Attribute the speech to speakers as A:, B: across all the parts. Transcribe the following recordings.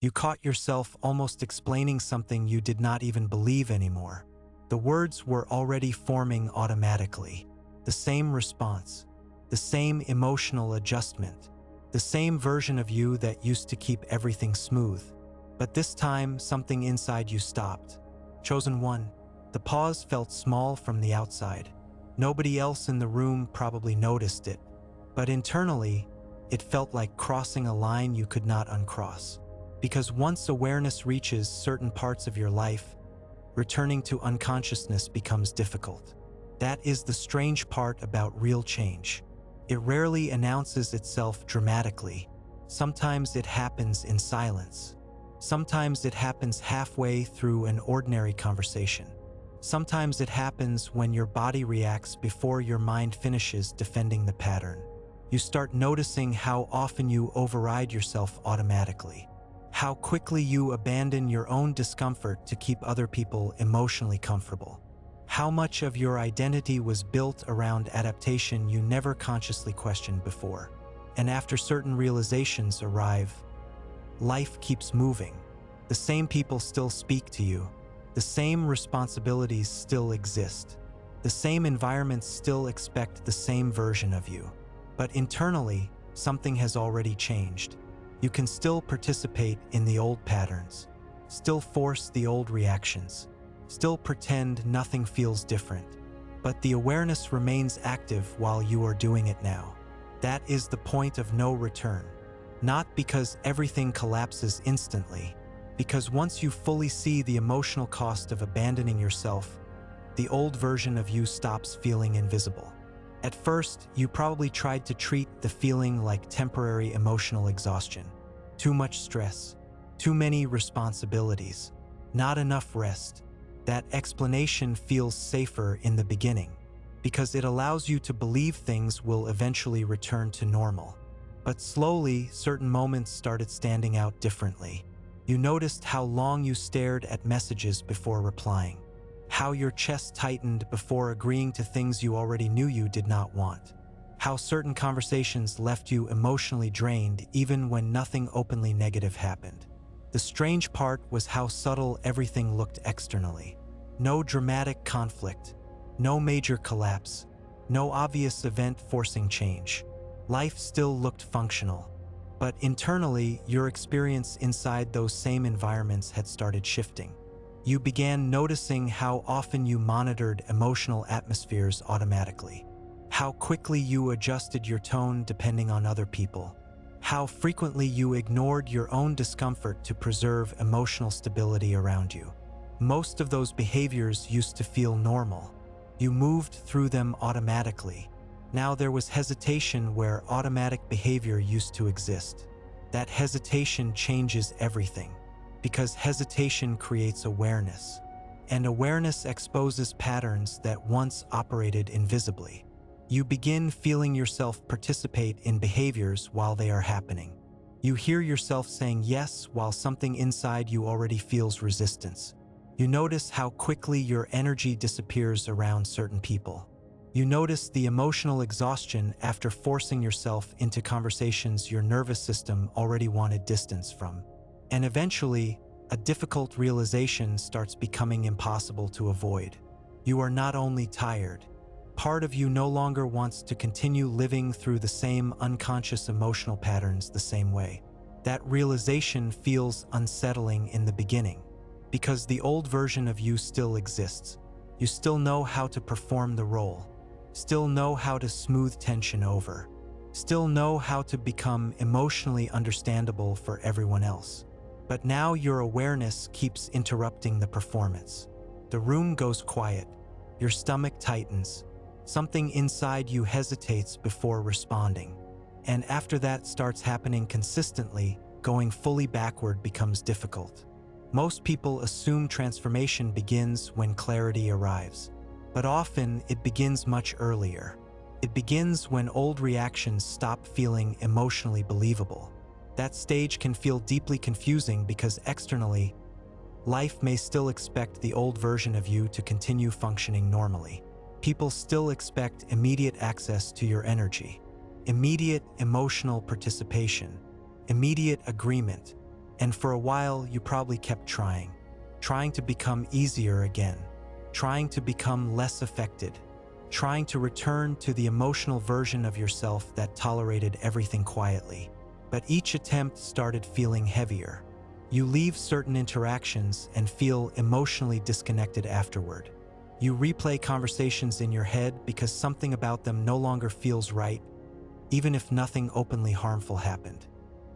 A: You caught yourself almost explaining something you did not even believe anymore. The words were already forming automatically. The same response, the same emotional adjustment, the same version of you that used to keep everything smooth. But this time, something inside you stopped. Chosen one. The pause felt small from the outside. Nobody else in the room probably noticed it, but internally, it felt like crossing a line you could not uncross. Because once awareness reaches certain parts of your life, returning to unconsciousness becomes difficult. That is the strange part about real change. It rarely announces itself dramatically. Sometimes it happens in silence. Sometimes it happens halfway through an ordinary conversation. Sometimes it happens when your body reacts before your mind finishes defending the pattern. You start noticing how often you override yourself automatically. How quickly you abandon your own discomfort to keep other people emotionally comfortable. How much of your identity was built around adaptation you never consciously questioned before. And after certain realizations arrive, life keeps moving. The same people still speak to you. The same responsibilities still exist. The same environments still expect the same version of you. But internally, something has already changed. You can still participate in the old patterns, still force the old reactions, still pretend nothing feels different. But the awareness remains active while you are doing it now. That is the point of no return. Not because everything collapses instantly, because once you fully see the emotional cost of abandoning yourself, the old version of you stops feeling invisible. At first, you probably tried to treat the feeling like temporary emotional exhaustion. Too much stress, too many responsibilities, not enough rest. That explanation feels safer in the beginning, because it allows you to believe things will eventually return to normal. But slowly, certain moments started standing out differently. You noticed how long you stared at messages before replying. How your chest tightened before agreeing to things you already knew you did not want. How certain conversations left you emotionally drained even when nothing openly negative happened. The strange part was how subtle everything looked externally. No dramatic conflict, no major collapse, no obvious event forcing change. Life still looked functional. But internally, your experience inside those same environments had started shifting. You began noticing how often you monitored emotional atmospheres automatically, how quickly you adjusted your tone depending on other people, how frequently you ignored your own discomfort to preserve emotional stability around you. Most of those behaviors used to feel normal. You moved through them automatically. Now there was hesitation where automatic behavior used to exist. That hesitation changes everything. Because hesitation creates awareness, and awareness exposes patterns that once operated invisibly. You begin feeling yourself participate in behaviors while they are happening. You hear yourself saying yes while something inside you already feels resistance. You notice how quickly your energy disappears around certain people. You notice the emotional exhaustion after forcing yourself into conversations your nervous system already wanted distance from. And eventually, a difficult realization starts becoming impossible to avoid. You are not only tired, part of you no longer wants to continue living through the same unconscious emotional patterns the same way. That realization feels unsettling in the beginning, because the old version of you still exists. You still know how to perform the role, still know how to smooth tension over, still know how to become emotionally understandable for everyone else. But now your awareness keeps interrupting the performance. The room goes quiet, your stomach tightens, something inside you hesitates before responding. And after that starts happening consistently, going fully backward becomes difficult. Most people assume transformation begins when clarity arrives, but often it begins much earlier. It begins when old reactions stop feeling emotionally believable. That stage can feel deeply confusing because externally, life may still expect the old version of you to continue functioning normally. People still expect immediate access to your energy, immediate emotional participation, immediate agreement, And for a while, you probably kept trying to become easier again, trying to become less affected, trying to return to the emotional version of yourself that tolerated everything quietly. But each attempt started feeling heavier. You leave certain interactions and feel emotionally disconnected afterward. You replay conversations in your head because something about them no longer feels right, even if nothing openly harmful happened.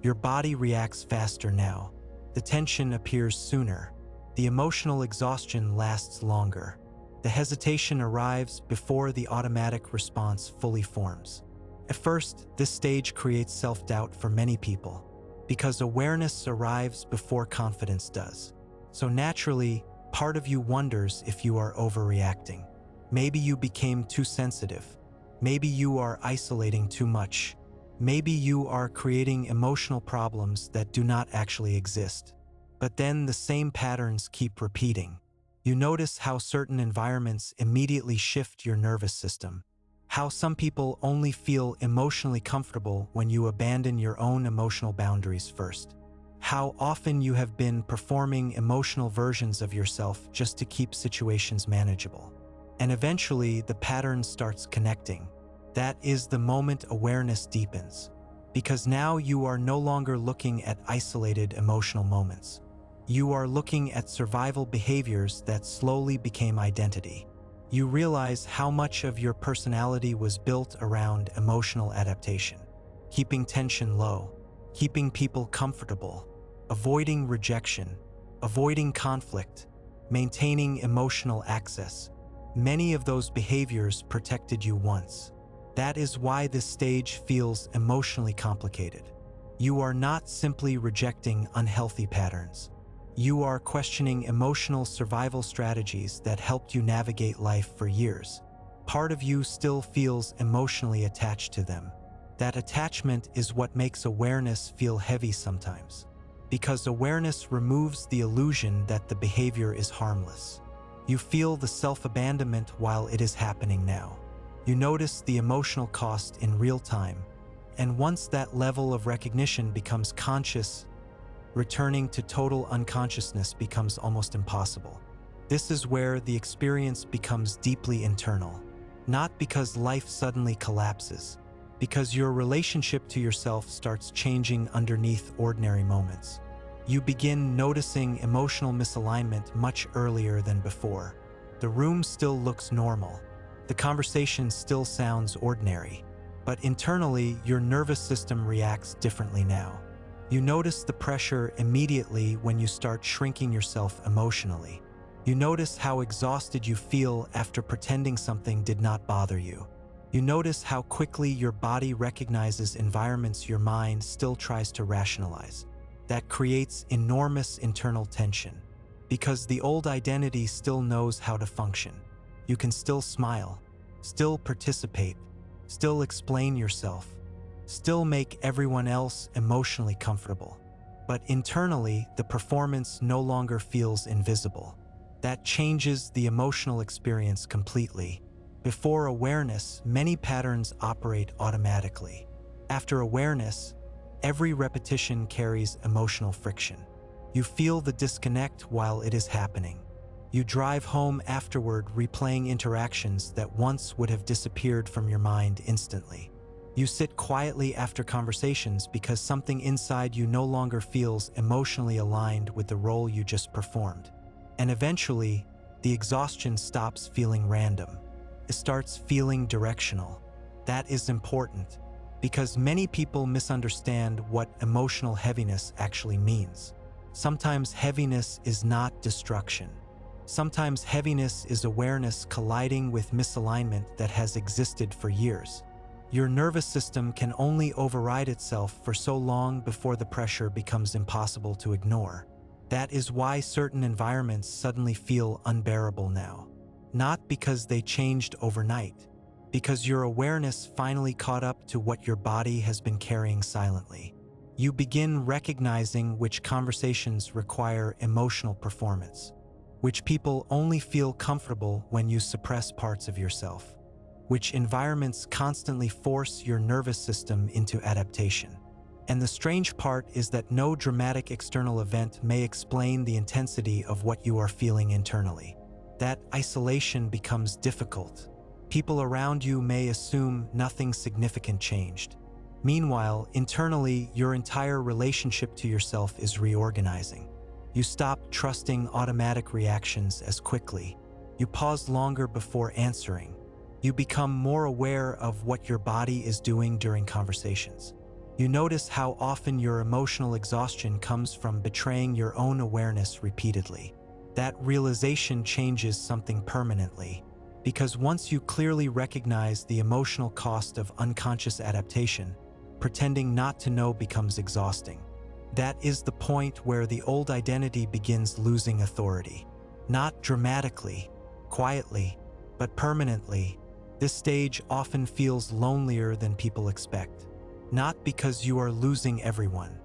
A: Your body reacts faster now. The tension appears sooner. The emotional exhaustion lasts longer. The hesitation arrives before the automatic response fully forms. At first, this stage creates self-doubt for many people, because awareness arrives before confidence does. So naturally, part of you wonders if you are overreacting. Maybe you became too sensitive. Maybe you are isolating too much. Maybe you are creating emotional problems that do not actually exist. But then the same patterns keep repeating. You notice how certain environments immediately shift your nervous system, how some people only feel emotionally comfortable when you abandon your own emotional boundaries first, how often you have been performing emotional versions of yourself just to keep situations manageable. And eventually, the pattern starts connecting. That is the moment awareness deepens, because now you are no longer looking at isolated emotional moments. You are looking at survival behaviors that slowly became identity. You realize how much of your personality was built around emotional adaptation, keeping tension low, keeping people comfortable, avoiding rejection, avoiding conflict, maintaining emotional access. Many of those behaviors protected you once. That is why this stage feels emotionally complicated. You are not simply rejecting unhealthy patterns. You are questioning emotional survival strategies that helped you navigate life for years. Part of you still feels emotionally attached to them. That attachment is what makes awareness feel heavy sometimes, because awareness removes the illusion that the behavior is harmless. You feel the self-abandonment while it is happening now. You notice the emotional cost in real time, and once that level of recognition becomes conscious, returning to total unconsciousness becomes almost impossible. This is where the experience becomes deeply internal, not because life suddenly collapses, because your relationship to yourself starts changing underneath ordinary moments. You begin noticing emotional misalignment much earlier than before. The room still looks normal. The conversation still sounds ordinary, but internally, your nervous system reacts differently now. You notice the pressure immediately when you start shrinking yourself emotionally. You notice how exhausted you feel after pretending something did not bother you. You notice how quickly your body recognizes environments your mind still tries to rationalize. That creates enormous internal tension, because the old identity still knows how to function. You can still smile, still participate, still explain yourself, still make everyone else emotionally comfortable. But internally, the performance no longer feels invisible. That changes the emotional experience completely. Before awareness, many patterns operate automatically. After awareness, every repetition carries emotional friction. You feel the disconnect while it is happening. You drive home afterward, replaying interactions that once would have disappeared from your mind instantly. You sit quietly after conversations because something inside you no longer feels emotionally aligned with the role you just performed. And eventually, the exhaustion stops feeling random. It starts feeling directional. That is important, because many people misunderstand what emotional heaviness actually means. Sometimes heaviness is not destruction. Sometimes heaviness is awareness colliding with misalignment that has existed for years. Your nervous system can only override itself for so long before the pressure becomes impossible to ignore. That is why certain environments suddenly feel unbearable now. Not because they changed overnight, because your awareness finally caught up to what your body has been carrying silently. You begin recognizing which conversations require emotional performance, which people only feel comfortable when you suppress parts of yourself, which environments constantly force your nervous system into adaptation, And the strange part is that no dramatic external event may explain the intensity of what you are feeling internally. That isolation becomes difficult. People around you may assume nothing significant changed. Meanwhile, internally, your entire relationship to yourself is reorganizing. You stop trusting automatic reactions as quickly. You pause longer before answering. You become more aware of what your body is doing during conversations. You notice how often your emotional exhaustion comes from betraying your own awareness repeatedly. That realization changes something permanently, because once you clearly recognize the emotional cost of unconscious adaptation, pretending not to know becomes exhausting. That is the point where the old identity begins losing authority. Not dramatically, quietly, but permanently. This stage often feels lonelier than people expect. Not because you are losing everyone,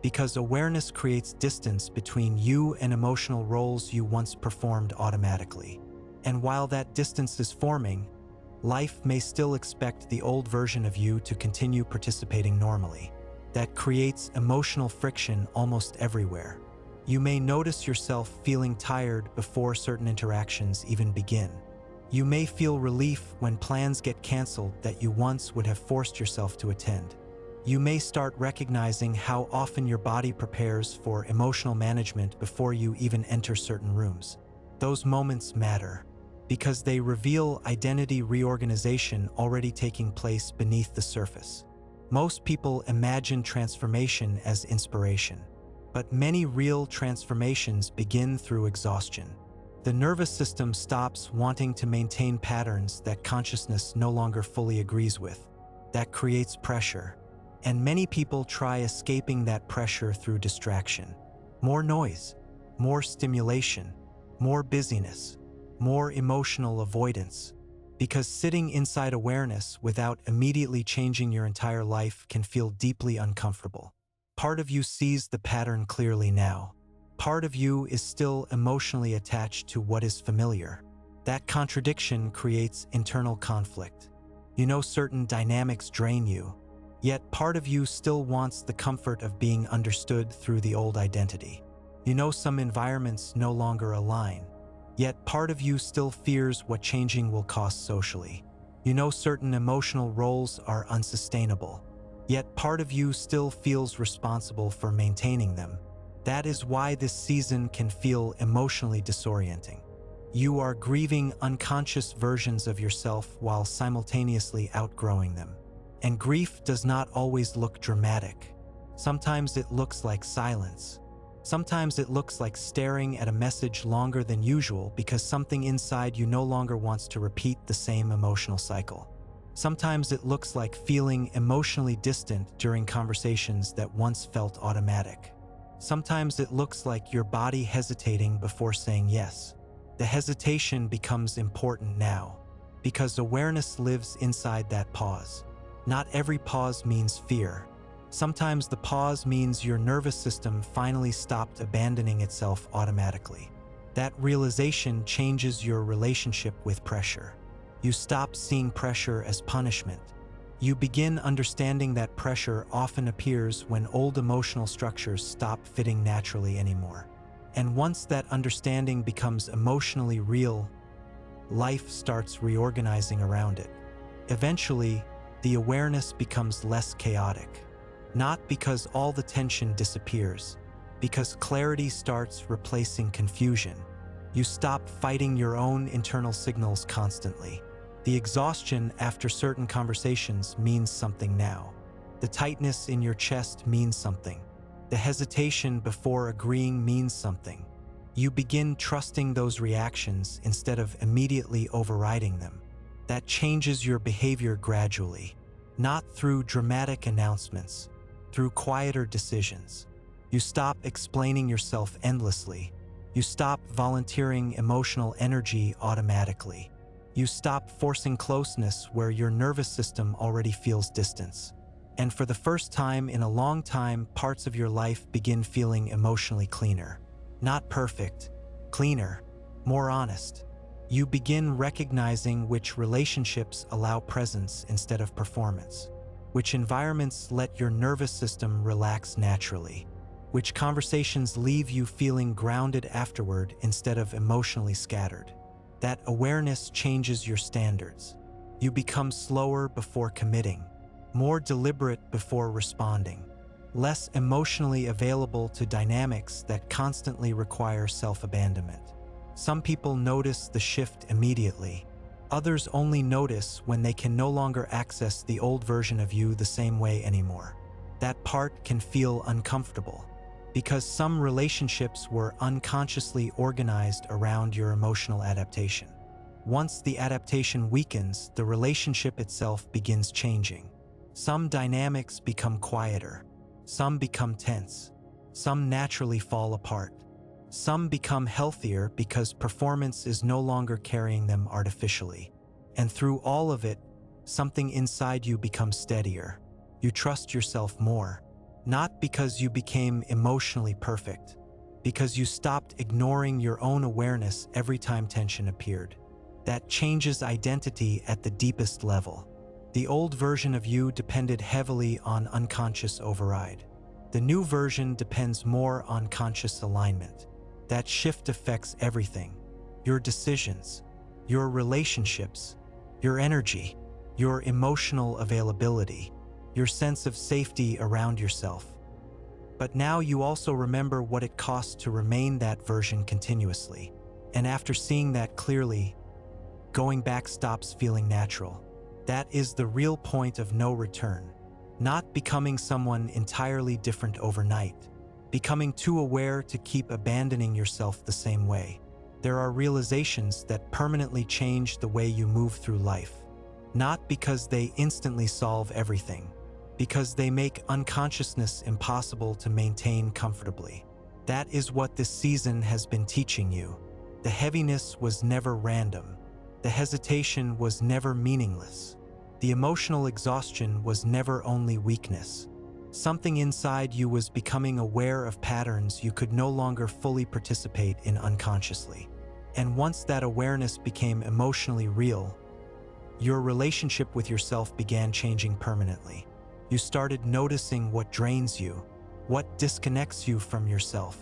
A: because awareness creates distance between you and emotional roles you once performed automatically. And while that distance is forming, life may still expect the old version of you to continue participating normally. That creates emotional friction almost everywhere. You may notice yourself feeling tired before certain interactions even begin. You may feel relief when plans get canceled that you once would have forced yourself to attend. You may start recognizing how often your body prepares for emotional management before you even enter certain rooms. Those moments matter, because they reveal identity reorganization already taking place beneath the surface. Most people imagine transformation as inspiration, but many real transformations begin through exhaustion. The nervous system stops wanting to maintain patterns that consciousness no longer fully agrees with. That creates pressure, and many people try escaping that pressure through distraction. More noise, more stimulation, more busyness, more emotional avoidance. Because sitting inside awareness without immediately changing your entire life can feel deeply uncomfortable. Part of you sees the pattern clearly now. Part of you is still emotionally attached to what is familiar. That contradiction creates internal conflict. You know certain dynamics drain you, yet part of you still wants the comfort of being understood through the old identity. You know some environments no longer align, yet part of you still fears what changing will cost socially. You know certain emotional roles are unsustainable, yet part of you still feels responsible for maintaining them. That is why this season can feel emotionally disorienting. You are grieving unconscious versions of yourself while simultaneously outgrowing them. And grief does not always look dramatic. Sometimes it looks like silence. Sometimes it looks like staring at a message longer than usual because something inside you no longer wants to repeat the same emotional cycle. Sometimes it looks like feeling emotionally distant during conversations that once felt automatic. Sometimes it looks like your body hesitating before saying yes. The hesitation becomes important now, because awareness lives inside that pause. Not every pause means fear. Sometimes the pause means your nervous system finally stopped abandoning itself automatically. That realization changes your relationship with pressure. You stop seeing pressure as punishment. You begin understanding that pressure often appears when old emotional structures stop fitting naturally anymore. And once that understanding becomes emotionally real, life starts reorganizing around it. Eventually, the awareness becomes less chaotic. Not because all the tension disappears, because clarity starts replacing confusion. You stop fighting your own internal signals constantly. The exhaustion after certain conversations means something now. The tightness in your chest means something. The hesitation before agreeing means something. You begin trusting those reactions instead of immediately overriding them. That changes your behavior gradually, not through dramatic announcements, through quieter decisions. You stop explaining yourself endlessly. You stop volunteering emotional energy automatically. You stop forcing closeness where your nervous system already feels distance. And for the first time in a long time, parts of your life begin feeling emotionally cleaner. Not perfect, cleaner, more honest. You begin recognizing which relationships allow presence instead of performance, which environments let your nervous system relax naturally, which conversations leave you feeling grounded afterward instead of emotionally scattered. That awareness changes your standards. You become slower before committing, more deliberate before responding, less emotionally available to dynamics that constantly require self-abandonment. Some people notice the shift immediately. Others only notice when they can no longer access the old version of you the same way anymore. That part can feel uncomfortable, because some relationships were unconsciously organized around your emotional adaptation. Once the adaptation weakens, the relationship itself begins changing. Some dynamics become quieter. Some become tense. Some naturally fall apart. Some become healthier because performance is no longer carrying them artificially. And through all of it, something inside you becomes steadier. You trust yourself more, not because you became emotionally perfect, because you stopped ignoring your own awareness every time tension appeared. That changes identity at the deepest level. The old version of you depended heavily on unconscious override. The new version depends more on conscious alignment. That shift affects everything: your decisions, your relationships, your energy, your emotional availability, your sense of safety around yourself. But now you also remember what it costs to remain that version continuously. And after seeing that clearly, going back stops feeling natural. That is the real point of no return. Not becoming someone entirely different overnight, becoming too aware to keep abandoning yourself the same way. There are realizations that permanently change the way you move through life. Not because they instantly solve everything, because they make unconsciousness impossible to maintain comfortably. That is what this season has been teaching you. The heaviness was never random. The hesitation was never meaningless. The emotional exhaustion was never only weakness. Something inside you was becoming aware of patterns you could no longer fully participate in unconsciously. And once that awareness became emotionally real, your relationship with yourself began changing permanently. You started noticing what drains you, what disconnects you from yourself,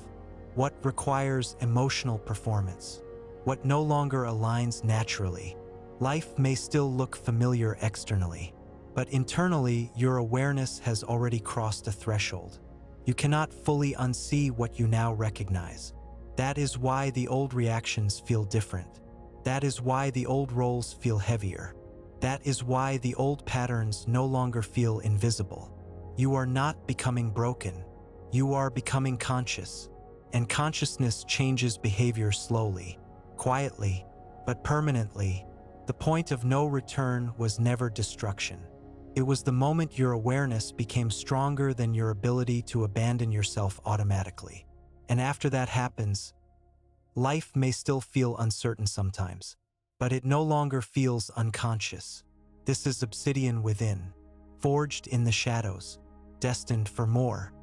A: what requires emotional performance, what no longer aligns naturally. Life may still look familiar externally, but internally, your awareness has already crossed a threshold. You cannot fully unsee what you now recognize. That is why the old reactions feel different. That is why the old roles feel heavier. That is why the old patterns no longer feel invisible. You are not becoming broken. You are becoming conscious. And consciousness changes behavior slowly, quietly, but permanently. The point of no return was never destruction. It was the moment your awareness became stronger than your ability to abandon yourself automatically. And after that happens, life may still feel uncertain sometimes, but it no longer feels unconscious. This is obsidian within, forged in the shadows, destined for more.